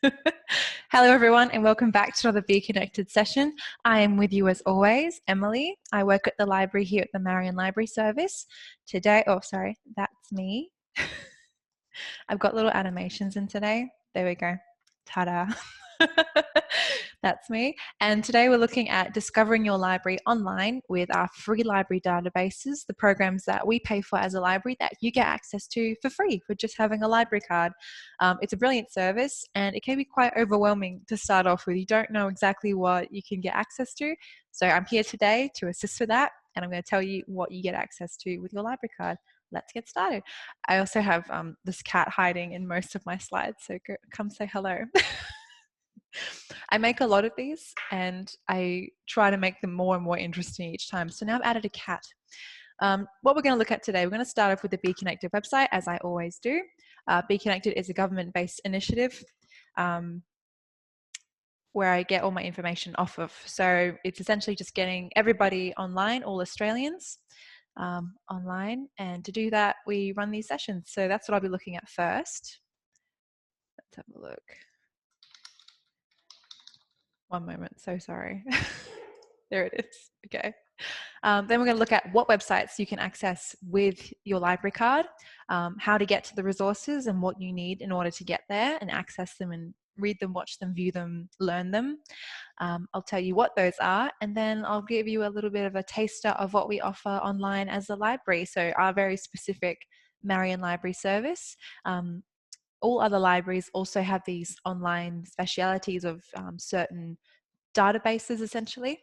Hello everyone and welcome back to another Be Connected session. I am with you as always, Emily. I work at the library here at the Marion Library Service. Today, oh sorry, that's me. I've got little animations in today. There we go. Ta-da. That's me. And today we're looking at discovering your library online with our free library databases, the programs that we pay for as a library that you get access to for free for just having a library card. It's a brilliant service and it can be quite overwhelming to start off with. You don't know exactly what you can get access to. So I'm here today to assist with that, and I'm going to tell you what you get access to with your library card. Let's get started. I also have this cat hiding in most of my slides, so come say hello. I make a lot of these and I try to make them more and more interesting each time. So now I've added a cat. What we're going to look at today, we're going to start off with the Be Connected website, as I always do. Be Connected is a government-based initiative where I get all my information off of. So it's essentially just getting everybody online, all Australians online. And to do that, we run these sessions. So that's what I'll be looking at first. Let's have a look. One moment, so sorry. There it is, okay. Then we're going to look at what websites you can access with your library card, how to get to the resources and what you need in order to get there and access them and read them, watch them, view them, learn them. I'll tell you what those are, and then I'll give you a little bit of a taster of what we offer online as a library. So our very specific Marion Library service. All other libraries also have these online specialities of certain databases essentially.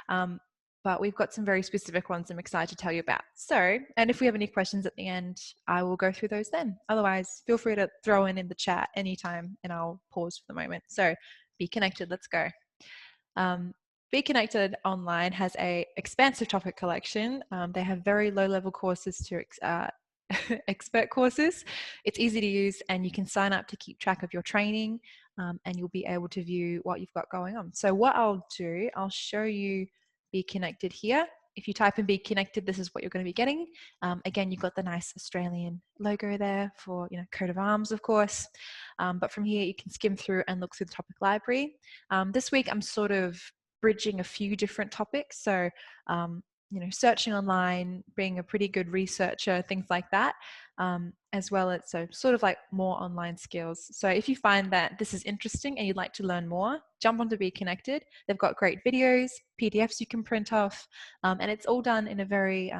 But we've got some very specific ones I'm excited to tell you about. So, and if we have any questions at the end, I will go through those then. Otherwise, feel free to throw in the chat anytime and I'll pause for the moment. So Be Connected, let's go. Be Connected Online has a expansive topic collection. They have very low-level courses to expert courses. It's easy to use and you can sign up to keep track of your training and you'll be able to view what you've got going on. So what I'll do, I'll show you Be Connected here. If you type in Be Connected, this is what you're going to be getting. Again, you've got the nice Australian logo there for, coat of arms, of course. But from here, you can skim through and look through the topic library. This week, I'm sort of bridging a few different topics. So searching online, being a pretty good researcher, things like that, as well as so sort of like more online skills. So if you find that this is interesting and you'd like to learn more, jump onto Be Connected. They've got great videos, PDFs you can print off, and it's all done in a very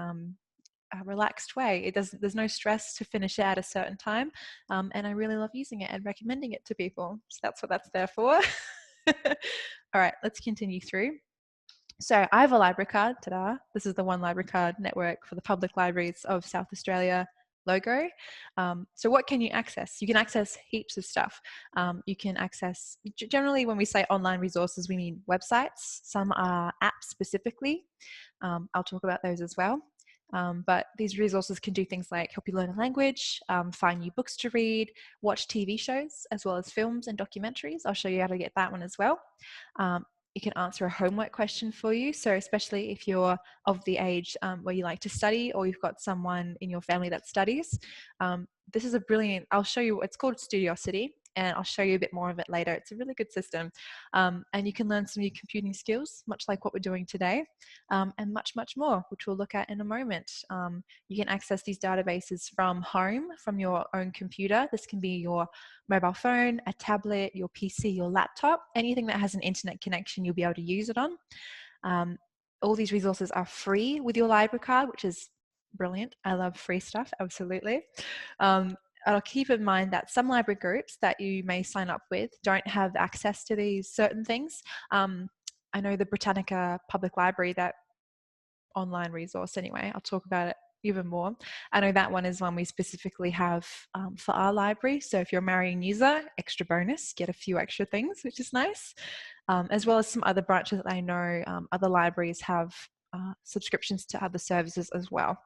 relaxed way. There's no stress to finish it at a certain time, and I really love using it and recommending it to people. So that's what that's there for. All right, let's continue through. So I have a library card, ta-da. This is the One Library Card Network for the Public Libraries of South Australia logo. So what can you access? You can access heaps of stuff. You can access, generally when we say online resources, we mean websites. Some are apps specifically. I'll talk about those as well. But these resources can do things like help you learn a language, find new books to read, watch TV shows, as well as films and documentaries. I'll show you how to get that one as well. It can answer a homework question for you. So especially if you're of the age where you like to study or you've got someone in your family that studies, this is a brilliant, I'll show you, it's called Studiosity, and I'll show you a bit more of it later. It's a really good system. And you can learn some new computing skills, much like what we're doing today, and much, much more, which we'll look at in a moment. You can access these databases from home, from your own computer. This can be your mobile phone, a tablet, your PC, your laptop, anything that has an internet connection, you'll be able to use it on. All these resources are free with your library card, which is brilliant. I love free stuff, absolutely. I'll keep in mind that some library groups that you may sign up with don't have access to these certain things. I know the Britannica Public Library, that online resource anyway, I'll talk about it even more. I know that one is one we specifically have for our library. So if you're a Marion user, extra bonus, get a few extra things, which is nice. As well as some other branches that I know other libraries have subscriptions to other services as well.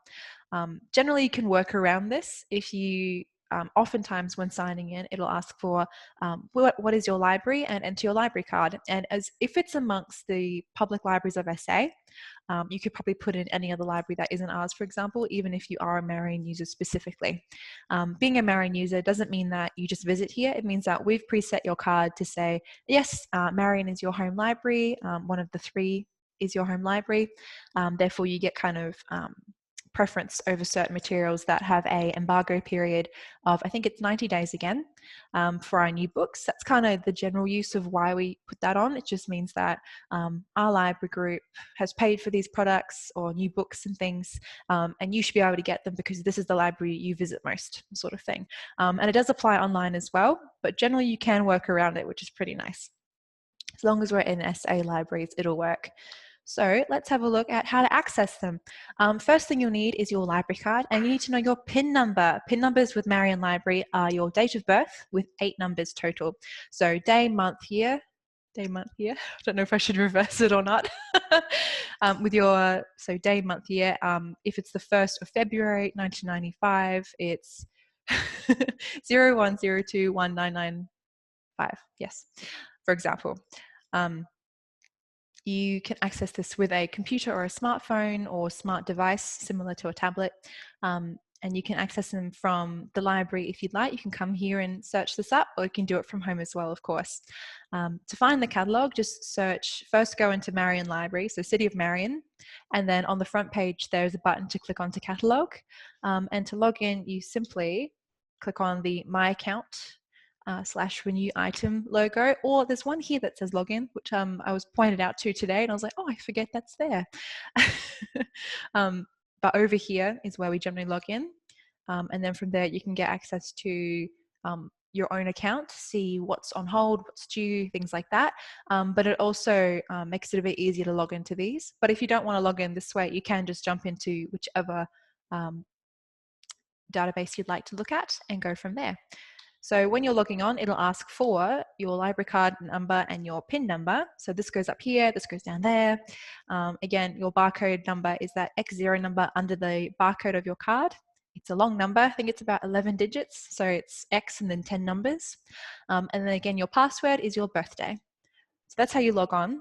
Generally, you can work around this if you oftentimes when signing in, it'll ask for what is your library, and enter your library card. And as if it's amongst the public libraries of SA, you could probably put in any other library that isn't ours, for example, even if you are a Marion user specifically. Being a Marion user doesn't mean that you just visit here. It means that we've preset your card to say, yes, Marion is your home library. One of the 3 is your home library. Therefore, you get kind of preference over certain materials that have a embargo period of, I think it's 90 days again, for our new books. That's kind of the general use of why we put that on. It just means that our library group has paid for these products or new books and things, and you should be able to get them because this is the library you visit most, sort of thing. And it does apply online as well, but generally you can work around it, which is pretty nice. As long as we're in SA libraries, it'll work. So let's have a look at how to access them. First thing you'll need is your library card, and you need to know your PIN number. PIN numbers with Marion Library are your date of birth with 8 numbers total. So day, month, year. Day, month, year. I don't know if I should reverse it or not. With your, so day, month, year. If it's the 1st of February, 1995, it's 01021995. Yes, for example. You can access this with a computer or a smartphone or smart device similar to a tablet. And you can access them from the library if you'd like. You can come here and search this up, or you can do it from home as well, of course. To find the catalogue, just search, first go into Marion Library, so City of Marion, and then on the front page there's a button to click onto catalogue. And to log in, you simply click on the My Account / renew item logo, or there's one here that says login, which I was pointed out to today, and I was like, oh, I forget that's there. But over here is where we generally log in, and then from there you can get access to your own account, see what's on hold, what's due, things like that. But it also makes it a bit easier to log into these. But if you don't want to log in this way, you can just jump into whichever database you'd like to look at and go from there. So when you're logging on, it'll ask for your library card number and your PIN number. So this goes up here, this goes down there. Again, your barcode number is that X0 number under the barcode of your card. It's a long number. I think it's about 11 digits. So it's X and then 10 numbers. And then again, your password is your birthday. So that's how you log on.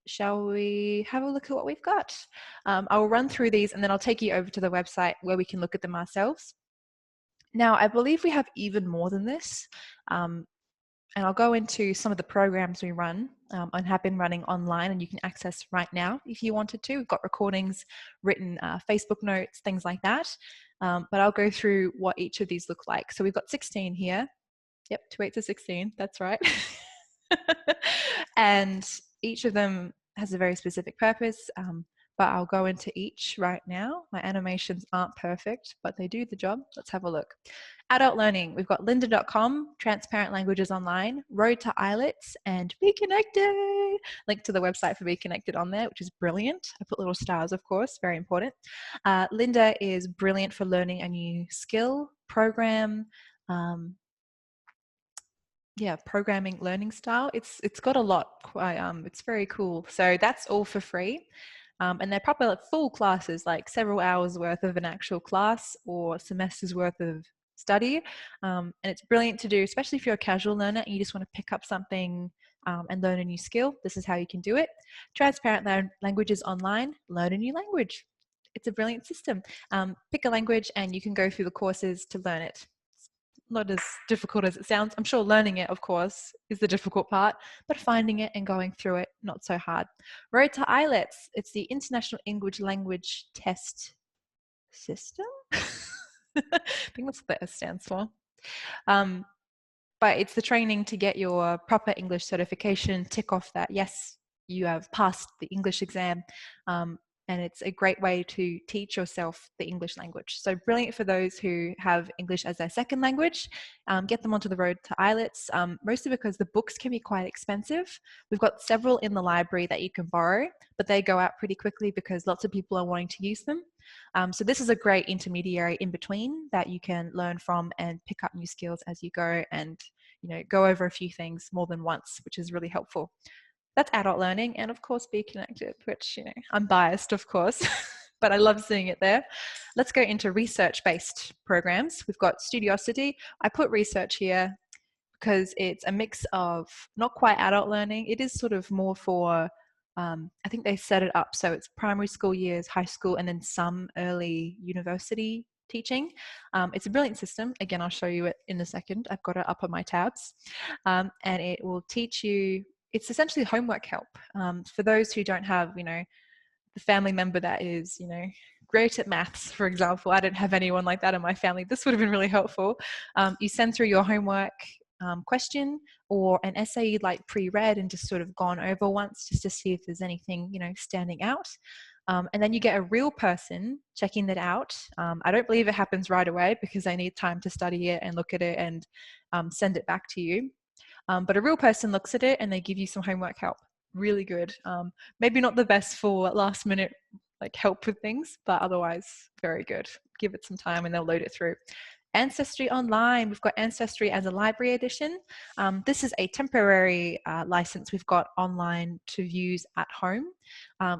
Shall we have a look at what we've got? I will run through these and then I'll take you over to the website where we can look at them ourselves. Now, I believe we have even more than this, and I'll go into some of the programs we run and have been running online, and you can access right now if you wanted to. We've got recordings, written Facebook notes, things like that, but I'll go through what each of these look like. So we've got 16 here. Yep, 28 to 16, that's right. And each of them has a very specific purpose. But I'll go into each right now. My animations aren't perfect, but they do the job. Let's have a look. Adult learning, we've got lynda.com, Transparent Languages Online, Road to IELTS, and Be Connected. Link to the website for Be Connected on there, which is brilliant. I put little stars, of course, very important. Lynda is brilliant for learning a new skill, program, programming learning style. It's got a lot. It's very cool. So that's all for free. And they're probably like full classes, like several hours worth of an actual class or semesters worth of study. And it's brilliant to do, especially if you're a casual learner and you just want to pick up something and learn a new skill. This is how you can do it. Transparent Languages Online, learn a new language. It's a brilliant system. Pick a language and you can go through the courses to learn it. Not as difficult as it sounds. I'm sure learning it, of course, is the difficult part, but finding it and going through it, not so hard. Road to IELTS, it's the International English Language Test System. I think that's what the S stands for. But it's the training to get your proper English certification, tick off that, yes, you have passed the English exam. And it's a great way to teach yourself the English language. So brilliant for those who have English as their second language. Get them onto the road to IELTS, mostly because the books can be quite expensive. We've got several in the library that you can borrow, but they go out pretty quickly because lots of people are wanting to use them. So this is a great intermediary in between that you can learn from and pick up new skills as you go and go over a few things more than once, which is really helpful. That's adult learning, and of course Be Connected, which I'm biased, of course. but I love seeing it there. Let's go into research-based programs. We've got Studiosity. I put research here because it's a mix of not quite adult learning. It is sort of more for, I think they set it up so it's primary school years, high school, and then some early university teaching. It's a brilliant system. Again, I'll show you it in a second. I've got it up on my tabs. And it will teach you, it's essentially homework help. For those who don't have, you know, the family member that is, you know, great at maths, for example. I don't have anyone like that in my family. This would have been really helpful. You send through your homework question or an essay you'd like pre-read and just sort of gone over once just to see if there's anything, you know, standing out. And then you get a real person checking that out. I don't believe it happens right away because they need time to study it and look at it and send it back to you. But a real person looks at it and they give you some homework help. Really good. Maybe not the best for last minute like help with things, but otherwise very good. Give it some time and they'll load it through. Ancestry Online, we've got Ancestry as a library edition. This is a temporary license we've got online to use at home.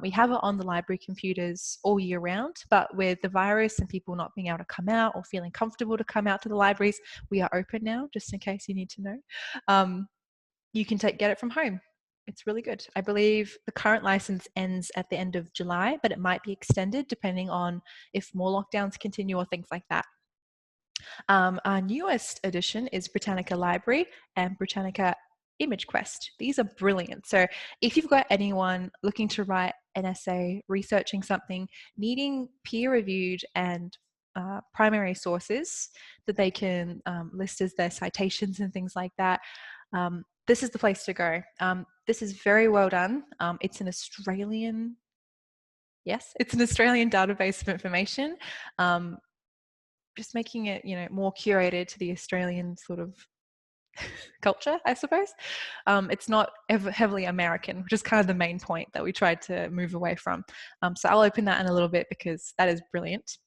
We have it on the library computers all year round, but with the virus and people not being able to come out or feeling comfortable to come out to the libraries, we are open now, just in case you need to know. You can get it from home. It's really good. I believe the current license ends at the end of July, but it might be extended depending on if more lockdowns continue or things like that. Our newest edition is Britannica Library and Britannica Image Quest. These are brilliant. So if you've got anyone looking to write an essay, researching something, needing peer-reviewed and primary sources that they can list as their citations and things like that, this is the place to go. This is very well done. It's an Australian, yes, it's an Australian database of information. Just making it, you know, more curated to the Australian sort of culture, I suppose. It's not heavily American, which is kind of the main point that we tried to move away from. So I'll open that in a little bit because that is brilliant.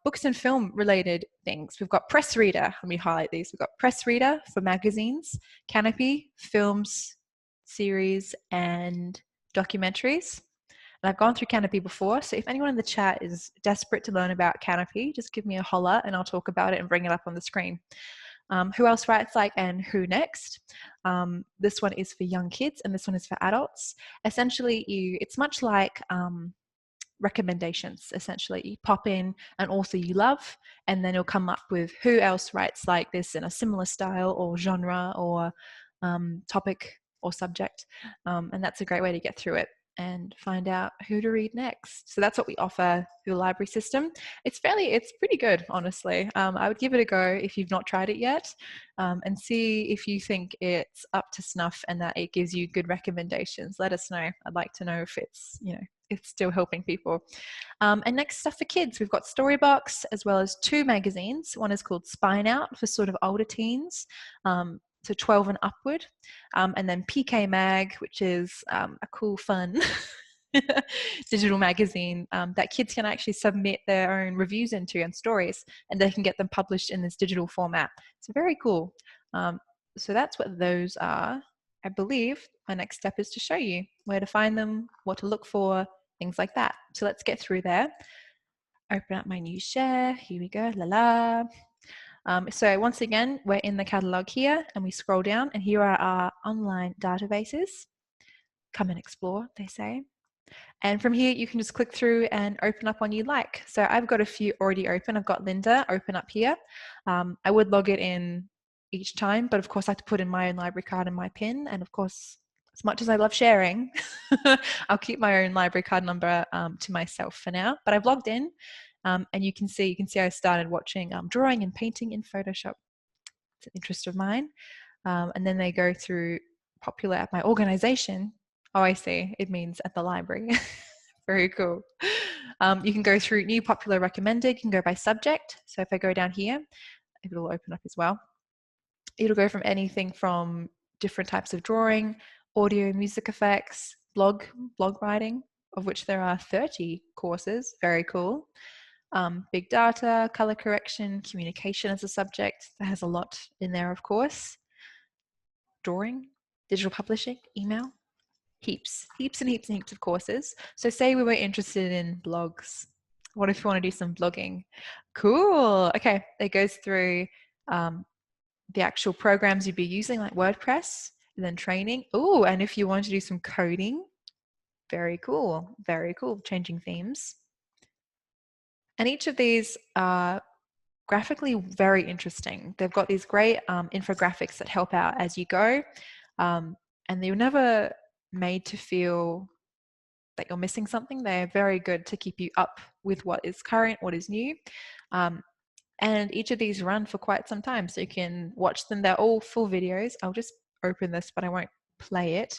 Books and film related things. We've got Press Reader. Let me highlight these. We've got Press Reader for magazines, Canopy, films, series, and documentaries. And I've gone through Canopy before, so if anyone in the chat is desperate to learn about Canopy, just give me a holler and I'll talk about it and bring it up on the screen. Who else writes like and who next? This one is for young kids and this one is for adults. Essentially, it's much like recommendations. Essentially, you pop in an author you love and then it'll come up with who else writes like this in a similar style or genre or topic or subject. And that's a great way to get through it and find out who to read next. So that's what we offer through the library system. It's pretty good, honestly. I would give it a go if you've not tried it yet, and see if you think it's up to snuff and that it gives you good recommendations. Let us know. I'd like to know if it's, you know, it's still helping people. And next stuff for kids, we've got Storybox as well as 2 magazines. One is called Spine Out for sort of older teens, so 12 and upward, and then PK Mag, which is a cool, fun digital magazine that kids can actually submit their own reviews into and stories, and they can get them published in this digital format. It's very cool. So that's what those are. I believe my next step is to show you where to find them, what to look for, things like that. So let's get through there. Open up my new share. Here we go. La la. So once again, we're in the catalog here and we scroll down and here are our online databases. Come and explore, they say. And from here, you can just click through and open up one you like. So I've got a few already open. I've got Linda open up here. I would log it in each time, but of course I have to put in my own library card and my PIN. And of course, as much as I love sharing, I'll keep my own library card number to myself for now. But I've logged in. And you can see I started watching drawing and painting in Photoshop. It's an interest of mine. And then they go through popular at my organization. Oh, I see. It means at the library. Very cool. You can go through new, popular, recommended. You can go by subject. So if I go down here, it'll open up as well. It'll go from anything from different types of drawing, audio, music effects, blog writing, of which there are 30 courses. Very cool. Big data, color correction, communication as a subject. That has a lot in there, of course. Drawing, digital publishing, email. heaps and heaps of courses. So say we were interested in blogs. What if you want to do some blogging? Cool. Okay, it goes through the actual programs you'd be using, like WordPress, and then training. Oh, and if you want to do some coding, very cool, changing themes. And each of these are graphically very interesting. They've got these great infographics that help out as you go. And they're never made to feel that you're missing something. They're very good to keep you up with what is current, what is new. And each of these run for quite some time, so you can watch them. They're all full videos. I'll just open this, but I won't play it.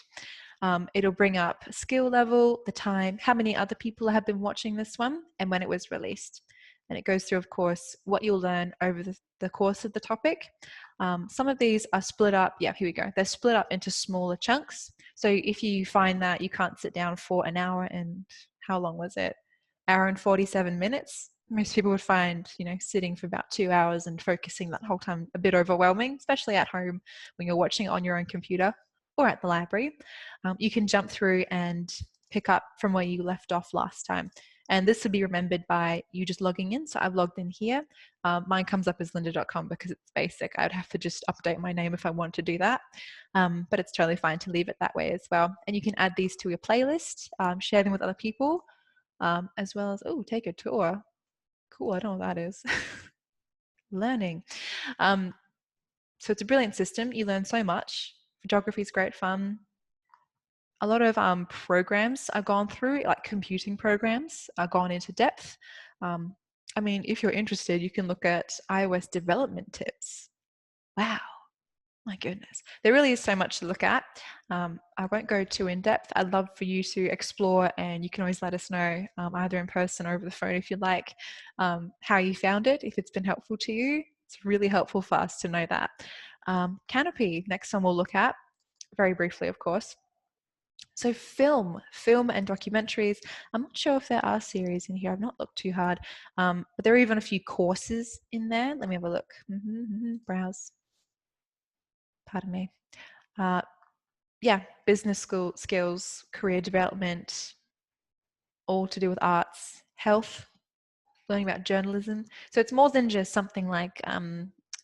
It'll bring up skill level, the time, how many other people have been watching this one, and when it was released. And it goes through, of course, what you'll learn over the course of the topic. Some of these are split up. Yeah, here we go. They're split up into smaller chunks. So if you find that you can't sit down for an hour and how long was it? Hour and 47 minutes. Most people would find, sitting for about 2 hours and focusing that whole time a bit overwhelming, especially at home when you're watching it on your own computer or at the library. You can jump through and pick up from where you left off last time. And this would be remembered by you just logging in. So I've logged in here. Mine comes up as lynda.com because it's basic. I would have to just update my name if I want to do that. But it's totally fine to leave it that way as well. And you can add these to your playlist, share them with other people, as well as, take a tour. Cool, I don't know what that is. Learning. So it's a brilliant system. You learn so much. Photography is great fun. A lot of programs I've gone through, like computing programs, are gone into depth. I mean, if you're interested, you can look at iOS development tips. Wow, my goodness. There really is so much to look at. I won't go too in depth. I'd love for you to explore, and you can always let us know either in person or over the phone if you'd like, how you found it, if it's been helpful to you. It's really helpful for us to know that. Canopy, next one we'll look at, very briefly, of course. So film and documentaries. I'm not sure if there are series in here. I've not looked too hard, but there are even a few courses in there. Let me have a look. Browse. Pardon me. Yeah, business school skills, career development, all to do with arts, health, learning about journalism. So it's more than just something like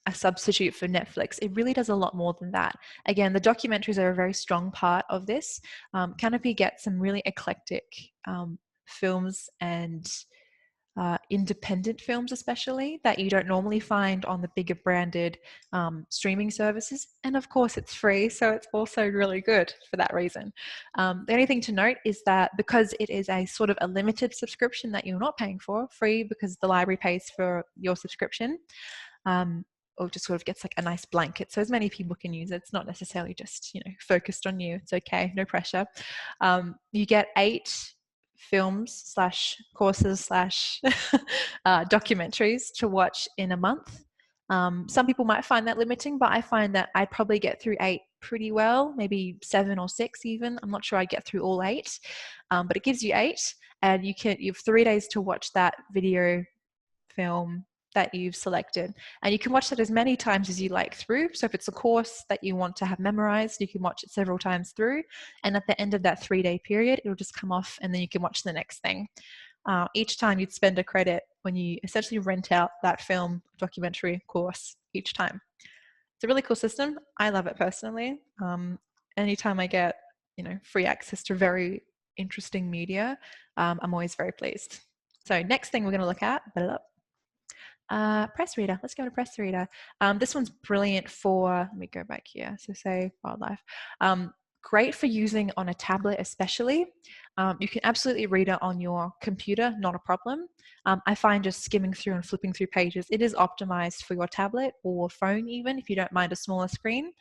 a substitute for Netflix. It really does a lot more than that. Again, the documentaries are a very strong part of this. Canopy gets some really eclectic films and independent films, especially, that you don't normally find on the bigger branded streaming services. And of course, it's free, so it's also really good for that reason. The only thing to note is that because it is a sort of a limited subscription that you're not paying for, free because the library pays for your subscription, or just sort of gets like a nice blanket so as many people can use it. It's not necessarily just, focused on you. It's okay, no pressure. You get 8 films / courses / documentaries to watch in a month. Some people might find that limiting, but I find that I'd probably get through 8 pretty well, maybe 7 or 6 even. I'm not sure I'd get through all 8, but it gives you 8, and you have 3 days to watch that video film that you've selected, and you can watch that as many times as you like through. So if it's a course that you want to have memorized, you can watch it several times through, and at the end of that 3-day period, it'll just come off and then you can watch the next thing. Each time you'd spend a credit when you essentially rent out that film documentary course each time. It's a really cool system. I love it personally. Anytime I get free access to very interesting media, I'm always very pleased. So next thing we're going to look at, press reader. Let's go to press reader. This one's brilliant for, let me go back here. So say wildlife. Great for using on a tablet especially. You can absolutely read it on your computer, not a problem. I find just skimming through and flipping through pages, it is optimized for your tablet or phone even, if you don't mind a smaller screen.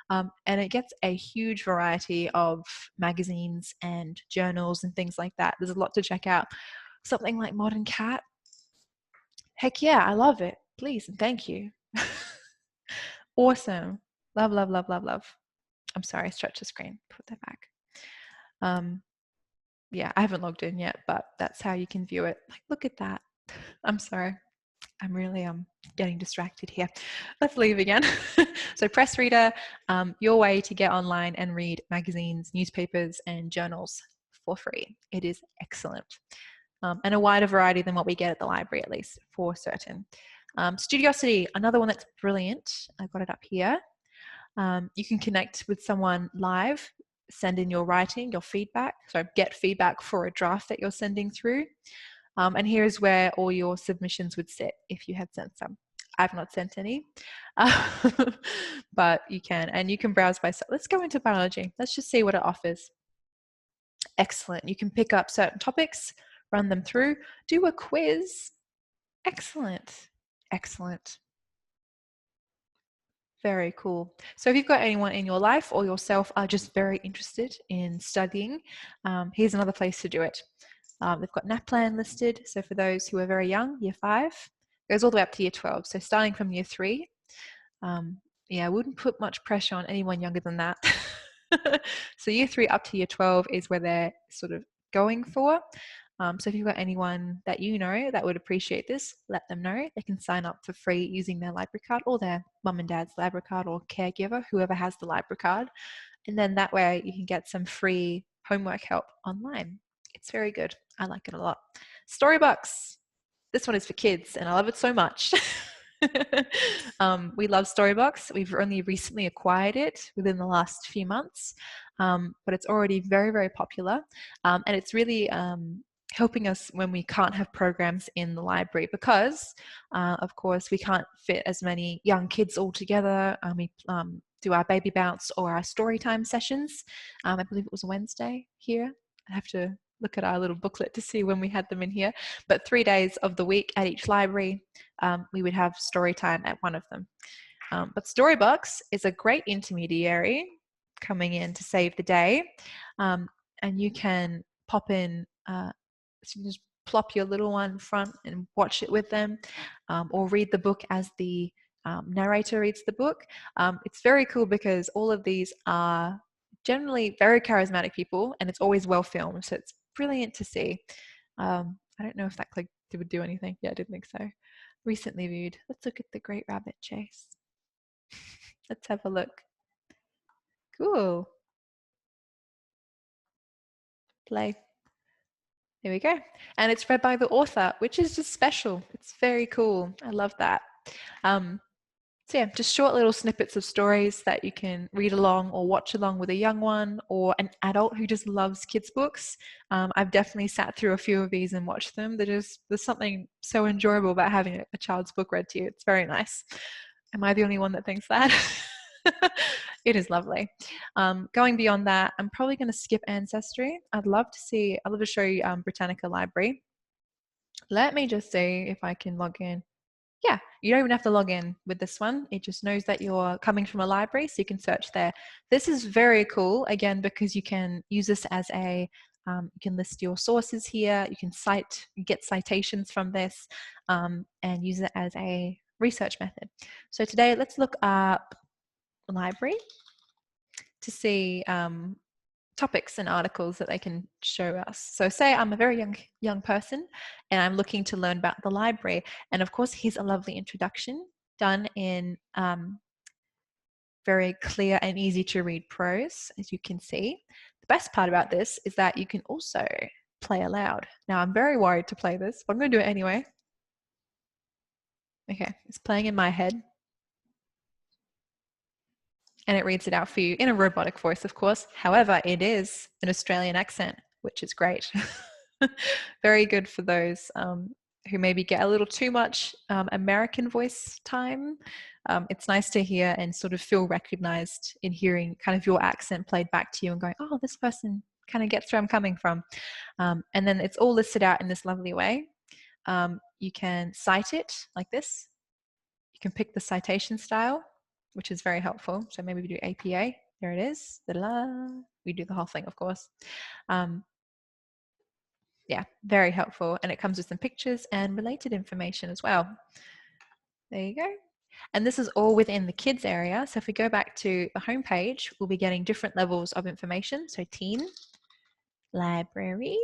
And it gets a huge variety of magazines and journals and things like that. There's a lot to check out. Something like Modern Cat, heck yeah, I love it. Please and thank you. Awesome. Love, love, love, love, love. I'm sorry, I stretched the screen. Put that back. Yeah, I haven't logged in yet, but that's how you can view it. Like, look at that. I'm sorry. I'm really getting distracted here. Let's leave again. So Press Reader, your way to get online and read magazines, newspapers, and journals for free. It is excellent. And a wider variety than what we get at the library, at least, for certain. Studiosity, another one that's brilliant. I've got it up here. You can connect with someone live, send in your writing, your feedback, so get feedback for a draft that you're sending through. And here's where all your submissions would sit if you had sent some. I've not sent any, but you can. And you can browse by, let's go into biology. Let's just see what it offers. Excellent. You can pick up certain topics, run them through, do a quiz. Excellent. Excellent. Very cool. So if you've got anyone in your life or yourself are just very interested in studying, here's another place to do it. They've got NAPLAN listed. So for those who are very young, year 5, goes all the way up to year 12. So starting from year 3, yeah, I wouldn't put much pressure on anyone younger than that. So year 3 up to year 12 is where they're sort of going for. So if you've got anyone that you know that would appreciate this, let them know. They can sign up for free using their library card or their mum and dad's library card or caregiver, whoever has the library card. And then that way you can get some free homework help online. It's very good. I like it a lot. Storybox. This one is for kids and I love it so much. We love Storybox. We've only recently acquired it within the last few months, but it's already very, very popular. And it's really helping us when we can't have programs in the library because, of course, we can't fit as many young kids all together. We do our baby bounce or our story time sessions. I believe it was Wednesday here. I have to look at our little booklet to see when we had them in here. But 3 days of the week at each library, we would have story time at one of them. But Storybox is a great intermediary coming in to save the day. And you can pop in, so you just plop your little one in front and watch it with them, or read the book as the narrator reads the book. It's very cool because all of these are generally very charismatic people and it's always well filmed. So it's brilliant to see. I don't know if that click would do anything. Yeah, I didn't think so. Recently viewed. Let's look at the Great Rabbit Chase. Let's have a look. Cool. Play. There we go. And it's read by the author, which is just special. It's very cool. I love that. So yeah, just short little snippets of stories that you can read along or watch along with a young one or an adult who just loves kids' books. I've definitely sat through a few of these and watched them. There's something so enjoyable about having a child's book read to you. It's very nice. Am I the only one that thinks that? It is lovely. Going beyond that, I'm probably going to skip Ancestry. I'd love to show you Britannica Library. Let me just see if I can log in. Yeah, you don't even have to log in with this one. It just knows that you're coming from a library, so you can search there. This is very cool, again, because you can use this as a, you can list your sources here, you can get citations from this, and use it as a research method. So today, let's look up library to see topics and articles that they can show us. So say I'm a very young person and I'm looking to learn about the library. And of course, here's a lovely introduction done in very clear and easy to read prose, as you can see. The best part about this is that you can also play aloud. Now, I'm very worried to play this, but I'm going to do it anyway. Okay, it's playing in my head. And it reads it out for you in a robotic voice, of course. However, it is an Australian accent, which is great. Very good for those who maybe get a little too much American voice time. It's nice to hear and sort of feel recognized in hearing kind of your accent played back to you and going, oh, this person kind of gets where I'm coming from. And then it's all listed out in this lovely way. You can cite it like this. You can pick the citation style, which is very helpful. So maybe we do APA. There it is. Da-da-da. We do the whole thing, of course. Yeah, very helpful. And it comes with some pictures and related information as well. There you go. And this is all within the kids area. So if we go back to the home page, we'll be getting different levels of information. So teen, library.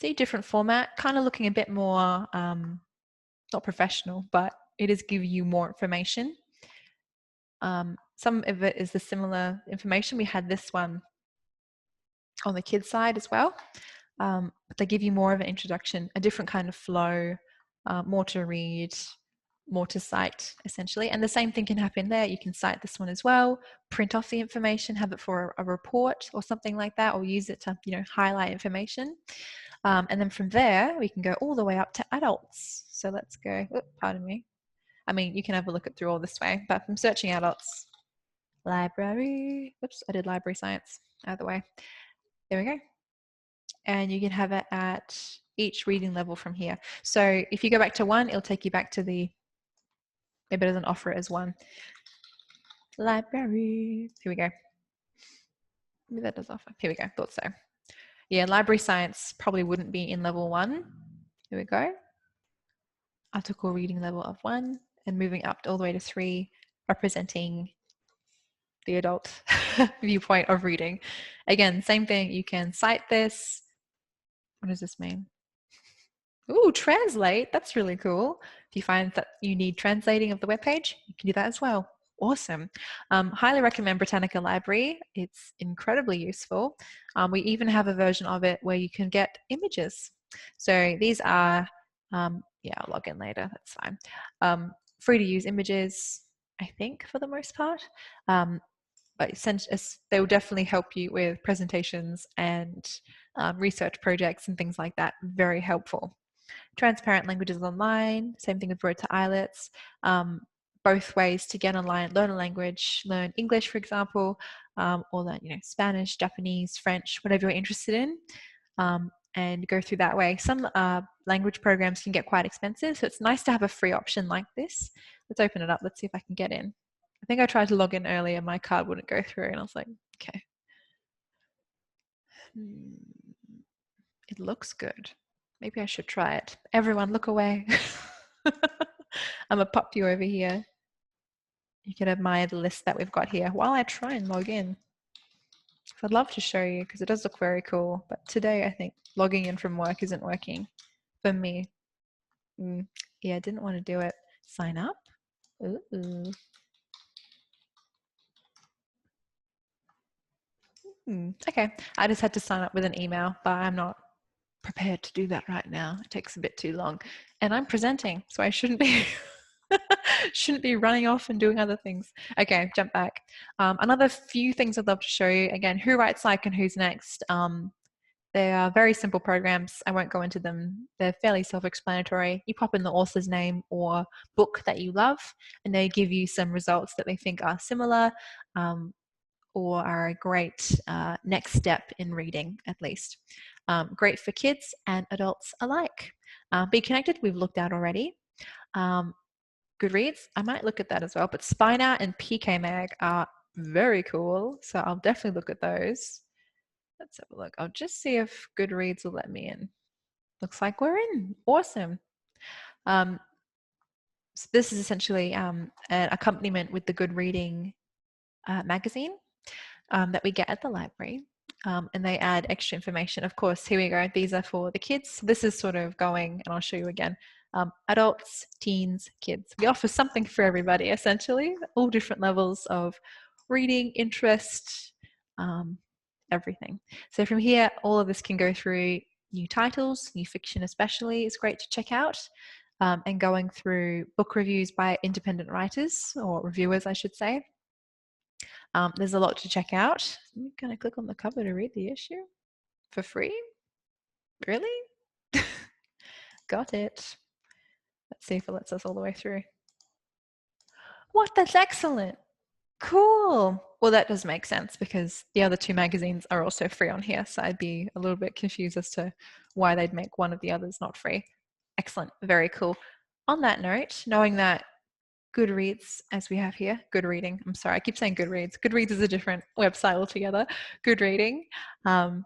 See, different format, kind of looking a bit more not professional, but it is giving you more information. Some of it is the similar information. We had this one on the kids side as well. But they give you more of an introduction, a different kind of flow, more to read, more to cite, essentially. And the same thing can happen there. You can cite this one as well, print off the information, have it for a report or something like that, or use it to, highlight information. And then from there, we can go all the way up to adults. So let's go, pardon me. I mean, you can have a look at through all this way, but I'm searching adults. Library, oops, I did library science, either way. There we go. And you can have it at each reading level from here. So if you go back to 1, it'll take you back to maybe it doesn't offer it as 1. Library, here we go. Maybe that does offer, here we go, thought so. Yeah, library science probably wouldn't be in level 1. Here we go. Article reading level of 1 and moving up all the way to 3, representing the adult viewpoint of reading. Again, same thing, you can cite this. What does this mean? Ooh, translate, that's really cool. If you find that you need translating of the webpage, you can do that as well. Awesome. Highly recommend Britannica Library. It's incredibly useful. We even have a version of it where you can get images. So these are, yeah, I'll log in later, that's fine. Free to use images, I think, for the most part. But they will definitely help you with presentations and research projects and things like that. Very helpful. Transparent languages online, same thing with Road to IELTS. Both ways to get online, learn a language, learn English, for example, or learn, Spanish, Japanese, French, whatever you're interested in, and go through that way. Some language programs can get quite expensive, so it's nice to have a free option like this. Let's open it up. Let's see if I can get in. I think I tried to log in earlier. My card wouldn't go through, and I was like, okay. It looks good. Maybe I should try it. Everyone, look away. I'm gonna pop you over here. You can admire the list that we've got here while I try and log in. I'd love to show you because it does look very cool. But today I think logging in from work isn't working for me. Yeah, I didn't want to do it. Sign up. Ooh. Okay, I just had to sign up with an email, but I'm not prepared to do that right now. It takes a bit too long. And I'm presenting, so I shouldn't be shouldn't be running off and doing other things. Okay, jump back. Another few things I'd love to show you. Again, Who Writes Like and Who's Next. They are very simple programs. I won't go into them. They're fairly self-explanatory. You pop in the author's name or book that you love, and they give you some results that they think are similar or are a great next step in reading, at least. Great for kids and adults alike. Be Connected, we've looked at already. Goodreads, I might look at that as well, but Spine Out and PK Mag are very cool, so I'll definitely look at those. Let's have a look. I'll just see if Goodreads will let me in. Looks like we're in. Awesome. So this is essentially an accompaniment with the Good Reading magazine that we get at the library. And they add extra information. Of course, here we go. These are for the kids. This is sort of going, and I'll show you again, adults, teens, kids. We offer something for everybody, essentially, all different levels of reading, interest, everything. So from here, all of this can go through new titles, new fiction especially is great to check out, and going through book reviews by independent writers, or reviewers, I should say. There's a lot to check out. I'm going to click on the cover to read the issue for free. Really? Got it. Let's see if it lets us all the way through. What? That's excellent. Cool. Well, that does make sense because the other 2 magazines are also free on here. So I'd be a little bit confused as to why they'd make one of the others not free. Excellent. Very cool. On that note, knowing that Goodreads, as we have here, Good Reading. I'm sorry, I keep saying Goodreads. Goodreads is a different website altogether. Good Reading. Now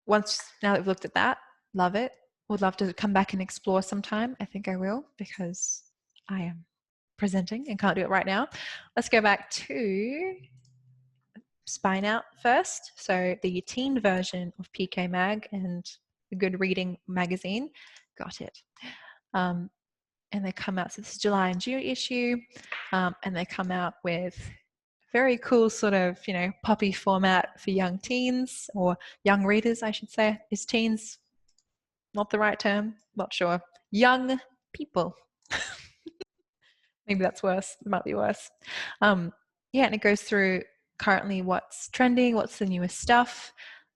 that we've looked at that, love it. Would love to come back and explore sometime. I think I will because I am presenting and can't do it right now. Let's go back to Spine Out first. So the teen version of PK Mag and the Good Reading magazine. Got it. and they come out, so this is July and June issue, and they come out with very cool sort of, you know, puppy format for young teens, or young readers, I should say. Is teens not the right term? Not sure. Young people. Maybe that's worse. It might be worse. Yeah, and it goes through currently what's trending, what's the newest stuff.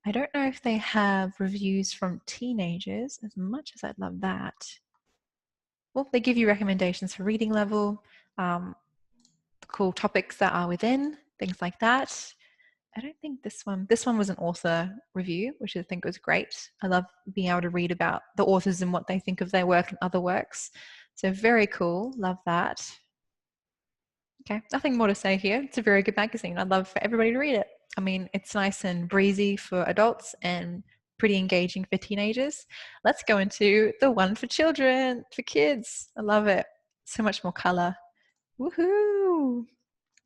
I don't know if they have reviews from teenagers, as much as I'd love that. Well, they give you recommendations for reading level, cool topics that are within, things like that. I don't think this one was an author review, which I think was great. I love being able to read about the authors and what they think of their work and other works. So very cool, love that. Okay, nothing more to say here. It's a very good magazine. I'd love for everybody to read it. I mean, it's nice and breezy for adults and pretty engaging for teenagers. Let's go into the one for children, for kids. I love it. So much more color. Woohoo!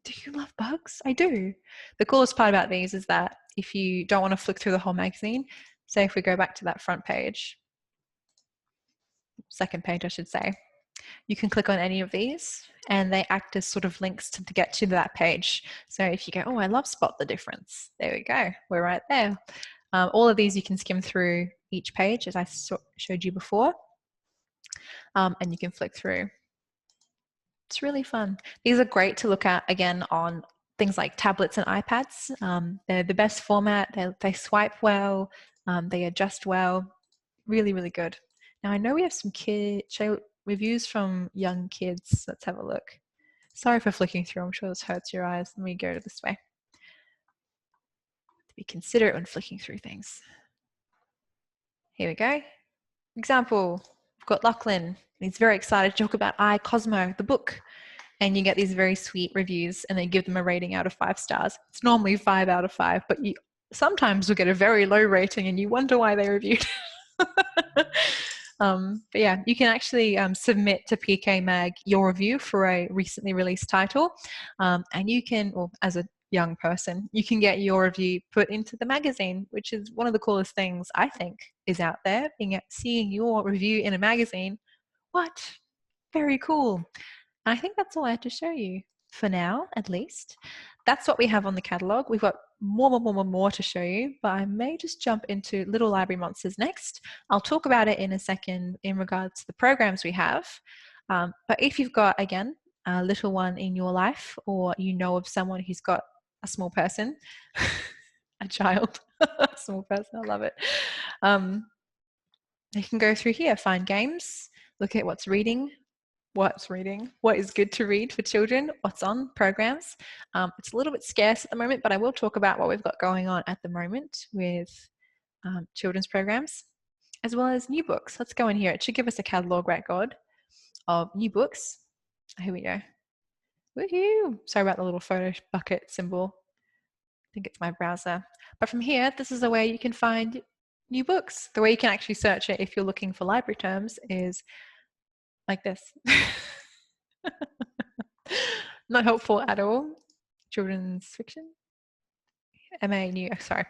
Do you love bugs? I do. The coolest part about these is that if you don't want to flick through the whole magazine, say if we go back to that front page, second page I should say, you can click on any of these and they act as sort of links to get to that page. So if you go, oh, I love Spot the Difference, there we go, we're right there. All of these you can skim through each page as I showed you before, and you can flick through. It's really fun. These are great to look at again on things like tablets and iPads. They're the best format. They swipe well. They adjust well. Really, really good. Now I know we have some reviews from young kids. Let's have a look. Sorry for flicking through. I'm sure this hurts your eyes. Let me go this way. Be considerate when flicking through things. Here we go. Example, we've got Lachlan. He's very excited to talk about I, Cosmo, the book. And you get these very sweet reviews and they give them a rating out of 5 stars. It's normally 5 out of 5, but you sometimes will get a very low rating and you wonder why they reviewed it. But yeah, you can actually submit to PK Mag your review for a recently released title, and you can, or as a young person, you can get your review put into the magazine, which is one of the coolest things I think is out there, seeing your review in a magazine. What? Very cool. And I think that's all I had to show you for now, at least. That's what we have on the catalogue. We've got more to show you, but I may just jump into Little Library Monsters next. I'll talk about it in a second in regards to the programs we have. But if you've got, again, a little one in your life, or you know of someone who's got a small person, a child, a small person, I love it. You can go through here, find games, look at what's reading, what is good to read for children, what's on programs. It's a little bit scarce at the moment, but I will talk about what we've got going on at the moment with children's programs, as well as new books. Let's go in here. It should give us a catalogue record of new books. Here we go. Woohoo! Sorry about the little photo bucket symbol. I think it's my browser. But from here, this is the way you can find new books. The way you can actually search it if you're looking for library terms is like this. Not helpful at all. Children's fiction. MA new, sorry.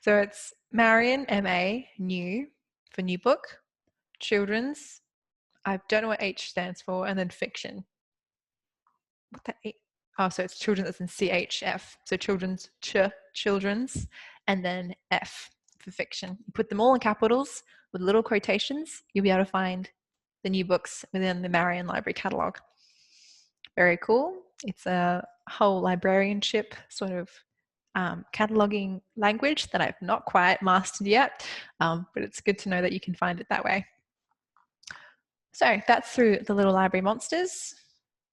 So it's Marion, MA, new for new book. Children's, I don't know what H stands for, and then fiction. What that? Oh, so it's children as in CHF. So children's, children's, and then F for fiction. You put them all in capitals with little quotations, you'll be able to find the new books within the Marion Library catalogue. Very cool. It's a whole librarianship sort of cataloging language that I've not quite mastered yet, but it's good to know that you can find it that way. So that's through the Little Library Monsters.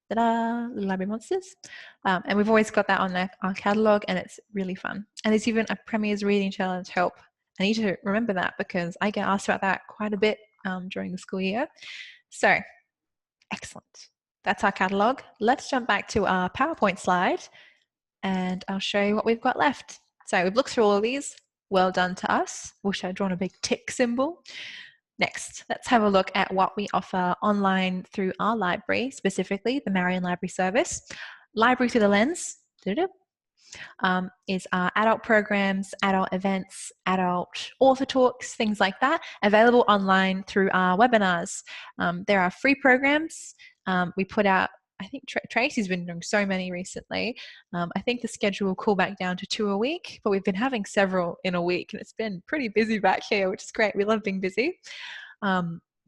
Ta-da, Little Library Monsters. And we've always got that on our catalogue, and it's really fun. And there's even a Premier's Reading Challenge help. I need to remember that because I get asked about that quite a bit during the school year. So, excellent. That's our catalogue. Let's jump back to our PowerPoint slide and I'll show you what we've got left. So we've looked through all of these. Well done to us. Wish I'd drawn a big tick symbol. Next, let's have a look at what we offer online through our library, specifically the Marion Library Service. Library Through the Lens. is our adult programs, adult events, adult author talks, things like that, available online through our webinars. There are free programs. We put out, I think Tracy's been doing so many recently. I think the schedule will cool back down to 2 a week, but we've been having several in a week, and it's been pretty busy back here, which is great. We love being busy.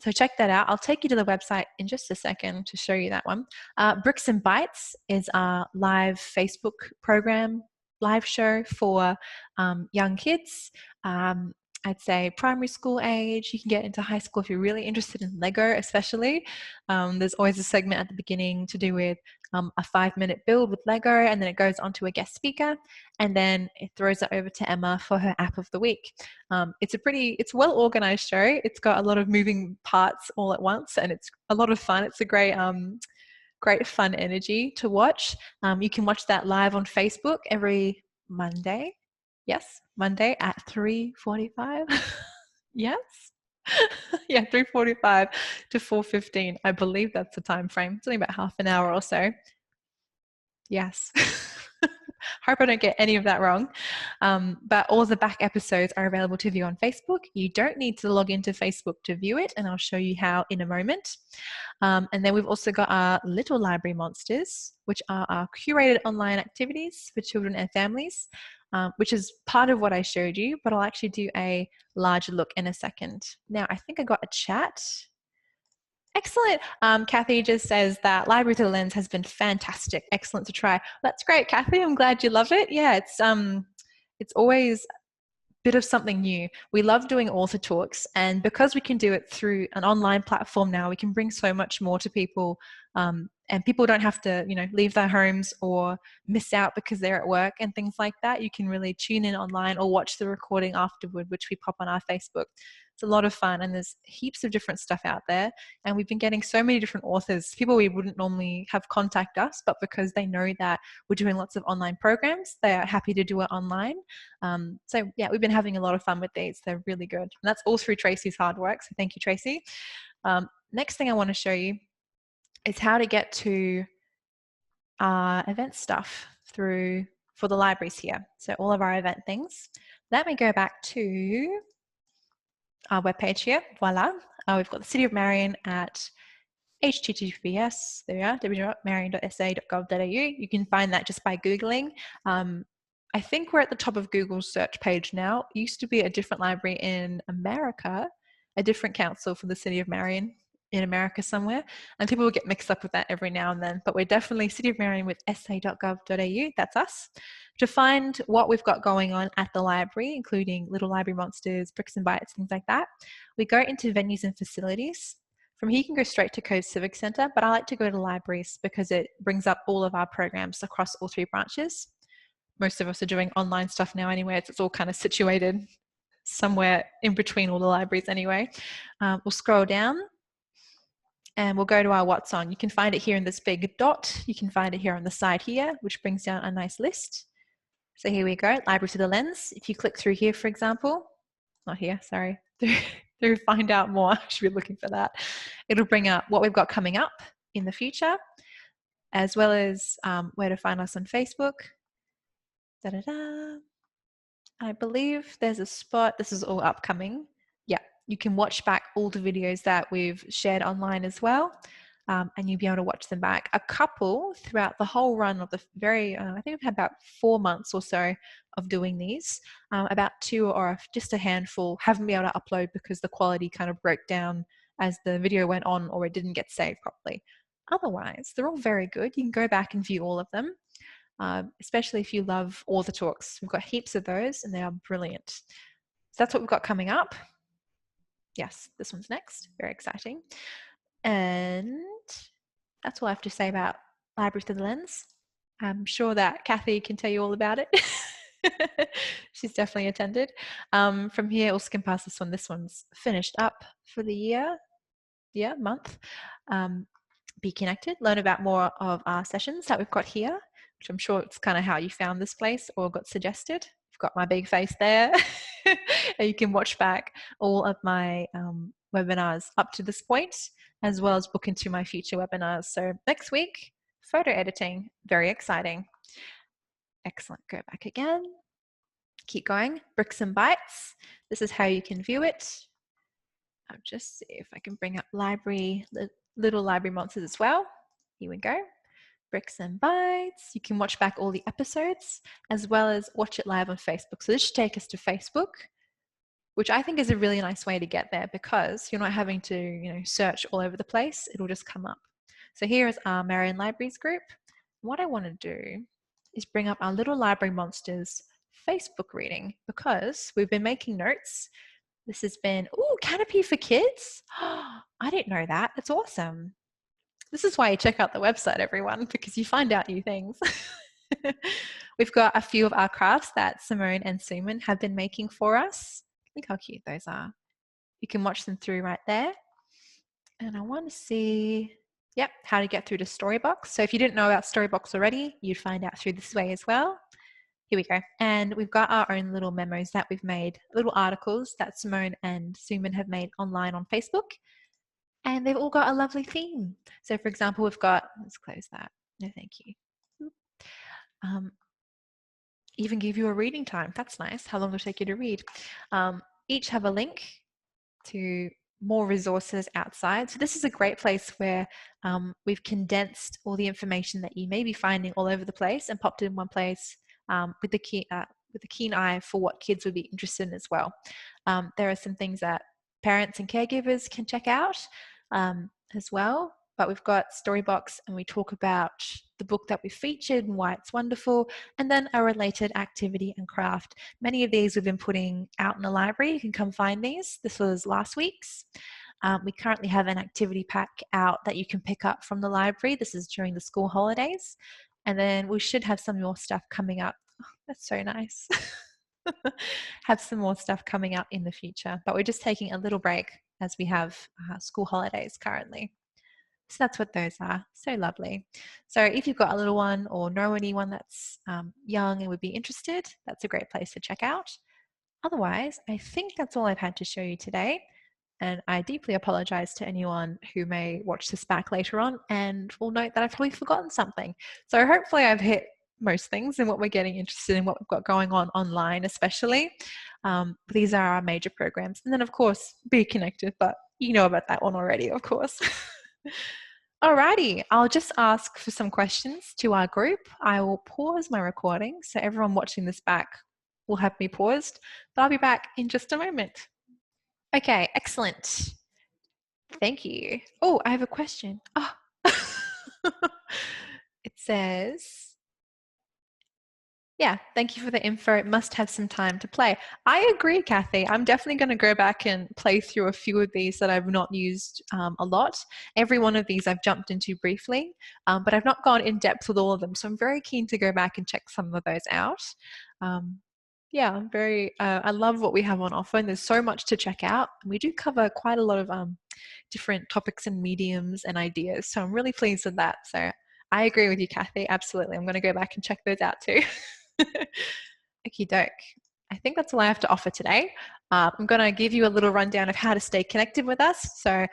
So check that out. I'll take you to the website in just a second to show you that one. Bricks and Bytes is our live Facebook program, live show for young kids. I'd say primary school age. You can get into high school if you're really interested in Lego, especially. There's always a segment at the beginning to do with a 5-minute build with Lego, and then it goes on to a guest speaker, and then it throws it over to Emma for her app of the week. It's a well organized show. It's got a lot of moving parts all at once, and it's a lot of fun. It's a great fun energy to watch. You can watch that live on Facebook every Monday. Yes, Monday at 3:45. Yes. Yeah, 3:45 to 4:15. I believe that's the time frame. It's only about half an hour or so. Yes. Hope I don't get any of that wrong. But all the back episodes are available to view on Facebook. You don't need to log into Facebook to view it, and I'll show you how in a moment. And then we've also got our Little Library Monsters, which are our curated online activities for children and families, which is part of what I showed you, but I'll actually do a larger look in a second. Now, I think I got a chat. Excellent. Kathy just says that Library Through the Lens has been fantastic. Excellent to try. That's great, Kathy. I'm glad you love it. Yeah, it's always bit of something new. We love doing author talks, and because we can do it through an online platform now, we can bring so much more to people, and people don't have to, leave their homes or miss out because they're at work and things like that. You can really tune in online or watch the recording afterward, which we pop on our Facebook. It's a lot of fun, and there's heaps of different stuff out there, and we've been getting so many different authors, people we wouldn't normally have contact us, but because they know that we're doing lots of online programs, they are happy to do it online. So yeah, we've been having a lot of fun with these. They're really good, and that's all through Tracy's hard work, so thank you, Tracy. Next thing I want to show you is how to get to our event stuff for the libraries here. So all of our event things. Let me go back to our webpage here. Voila. We've got the City of Marion at https, there we are, www.marion.sa.gov.au. You can find that just by Googling. I think we're at the top of Google's search page now. It used to be a different library in America, a different council for the City of Marion in America somewhere, and people will get mixed up with that every now and then, but we're definitely City of Marion with sa.gov.au. That's us. To find what we've got going on at the library, including Little Library Monsters, Bricks and Bytes, things like that, we go into venues and facilities. From here, you can go straight to Code Civic Centre, but I like to go to libraries because it brings up all of our programs across all 3 branches. Most of us are doing online stuff now anyway, it's all kind of situated somewhere in between all the libraries anyway. We'll scroll down and we'll go to our What's On. You can find it here in this big dot. You can find it here on the side here, which brings down a nice list. So here we go, Library Through the Lens. If you click through here, for example, not here, sorry, through Find Out More, I should be looking for that. It'll bring up what we've got coming up in the future, as well as where to find us on Facebook. I believe there's a spot, this is all upcoming. Yeah, you can watch back all the videos that we've shared online as well, and you'll be able to watch them back. A couple throughout the whole run of the I think we've had about 4 months or so of doing these. About 2 or just a handful haven't been able to upload because the quality kind of broke down as the video went on, or it didn't get saved properly. Otherwise, they're all very good. You can go back and view all of them. Especially if you love author talks. We've got heaps of those and they are brilliant. So that's what we've got coming up. Yes, this one's next. Very exciting. And that's all I have to say about Library Through the Lens. I'm sure that Kathy can tell you all about it. She's definitely attended. From here, we'll skim past this one. This one's finished up for the month. Be connected, learn about more of our sessions that we've got here, which I'm sure it's kind of how you found this place or got suggested. I've got my big face there. And you can watch back all of my webinars up to this point, as well as book into my future webinars. So next week, photo editing, very exciting. excellent. Go back again. Keep going. Bricks and bytes. This is how you can view it. I'll just see if I can bring up library, little library monsters as well. Here we go. Bricks and bytes. You can watch back all the episodes as well as watch it live on Facebook. So this should take us to Facebook, which I think is a really nice way to get there because you're not having to, search all over the place. It'll just come up. So here is our Marion Libraries group. What I want to do is bring up our Little Library Monsters Facebook reading because we've been making notes. This has been, Canopy for Kids. I didn't know that. It's awesome. This is why you check out the website, everyone, because you find out new things. We've got a few of our crafts that Simone and Suman have been making for us. Look how cute those are. You can watch them through right there. And I want to see, how to get through to Storybox. So if you didn't know about Storybox already, you'd find out through this way as well. Here we go. And we've got our own little memos that we've made, little articles that Simone and Suman have made online on Facebook. And they've all got a lovely theme. So for example, we've got, let's close that. No, thank you. Even give you a reading time. That's nice. How long will it take you to read? Each have a link to more resources outside. So this is a great place where we've condensed all the information that you may be finding all over the place and popped it in one place with a keen eye for what kids would be interested in as well. There are some things that parents and caregivers can check out as well. But we've got Storybox and we talk about the book that we featured and why it's wonderful, and then a related activity and craft. Many of these we've been putting out in the library. You can come find these. This was last week's. We currently have an activity pack out that you can pick up from the library. This is during the school holidays. And then we should have some more stuff coming up. Oh, that's so nice. Have some more stuff coming up in the future. But we're just taking a little break as we have school holidays currently. So that's what those are. So lovely. So if you've got a little one or know anyone that's young and would be interested, that's a great place to check out. Otherwise, I think that's all I've had to show you today. And I deeply apologize to anyone who may watch this back later on and will note that I've probably forgotten something. So hopefully I've hit most things in what we're getting interested in, what we've got going on online especially. These are our major programs. And then of course, Be Connected, but you know about that one already, of course. Alrighty, I'll just ask for some questions to our group. I will pause my recording, so everyone watching this back will have me paused, but I'll be back in just a moment. Okay, excellent. Thank you. Oh, I have a question. Oh. It says, yeah, thank you for the info. It must have some time to play. I agree, Kathy. I'm definitely going to go back and play through a few of these that I've not used a lot. Every one of these I've jumped into briefly, but I've not gone in depth with all of them. So I'm very keen to go back and check some of those out. Yeah, I'm I love what we have on offer, and there's so much to check out. And we do cover quite a lot of different topics and mediums and ideas. So I'm really pleased with that. So I agree with you, Kathy. Absolutely. I'm going to go back and check those out too. Okie doke. I think that's all I have to offer today. I'm going to give you a little rundown of how to stay connected with us. So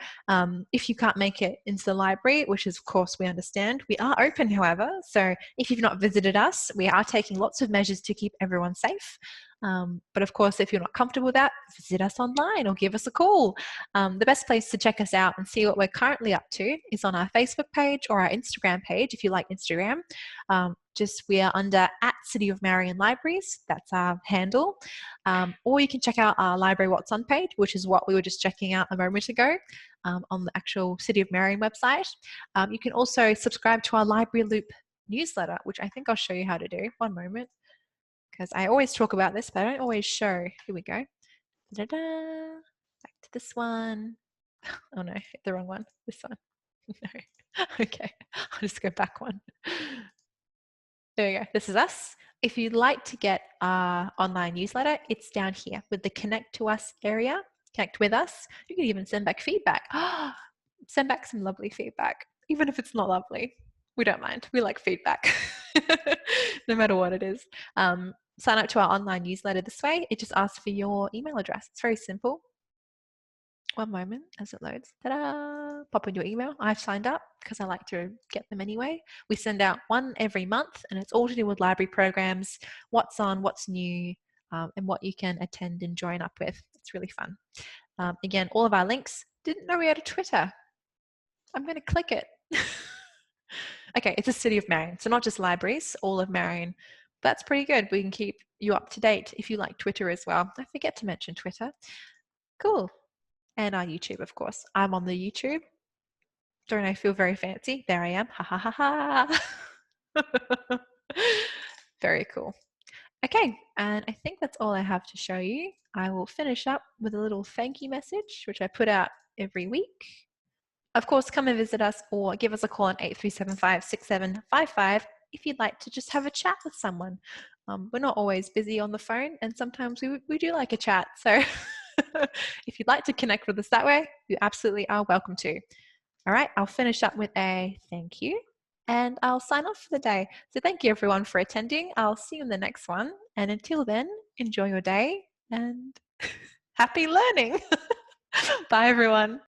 if you can't make it into the library, which is of course we understand, we are open however. So if you've not visited us, we are taking lots of measures to keep everyone safe. But of course, if you're not comfortable with that, visit us online or give us a call. The best place to check us out and see what we're currently up to is on our Facebook page or our Instagram page, if you like Instagram. We are under @City of Marion Libraries. That's our handle. Or you can check out our Library What's On page, which is what we were just checking out a moment ago on the actual City of Marion website. You can also subscribe to our Library Loop newsletter, which I think I'll show you how to do. One moment, because I always talk about this, but I don't always show. Here we go. Da-da-da. Back to this one. Oh no, hit the wrong one. This one. No. Okay, I'll just go back one. There we go. This is us. If you'd like to get our online newsletter, it's down here with the Connect to Us area. Connect with us. You can even send back feedback. Send back some lovely feedback, even if it's not lovely. We don't mind. We like feedback, no matter what it is. Sign up to our online newsletter this way. It just asks for your email address. It's very simple. One moment as it loads. Ta-da! Pop in your email. I've signed up because I like to get them anyway. We send out one every month, and it's all to do with library programs, what's on, what's new, and what you can attend and join up with. It's really fun. Again, all of our links. Didn't know we had a Twitter. I'm going to click it. Okay, it's a City of Marion. So not just libraries, all of Marion. That's pretty good. We can keep you up to date if you like Twitter as well. I forget to mention Twitter. Cool. And our YouTube, of course. I'm on the YouTube. Don't I feel very fancy? There I am. Ha ha ha ha. Very cool. Okay, and I think that's all I have to show you. I will finish up with a little thank you message, which I put out every week. Of course, come and visit us or give us a call on 8375-6755 if you'd like to just have a chat with someone. We're not always busy on the phone, and sometimes we do like a chat. So if you'd like to connect with us that way, you absolutely are welcome to. All right, I'll finish up with a thank you and I'll sign off for the day. So thank you everyone for attending. I'll see you in the next one. And until then, enjoy your day and happy learning. Bye everyone.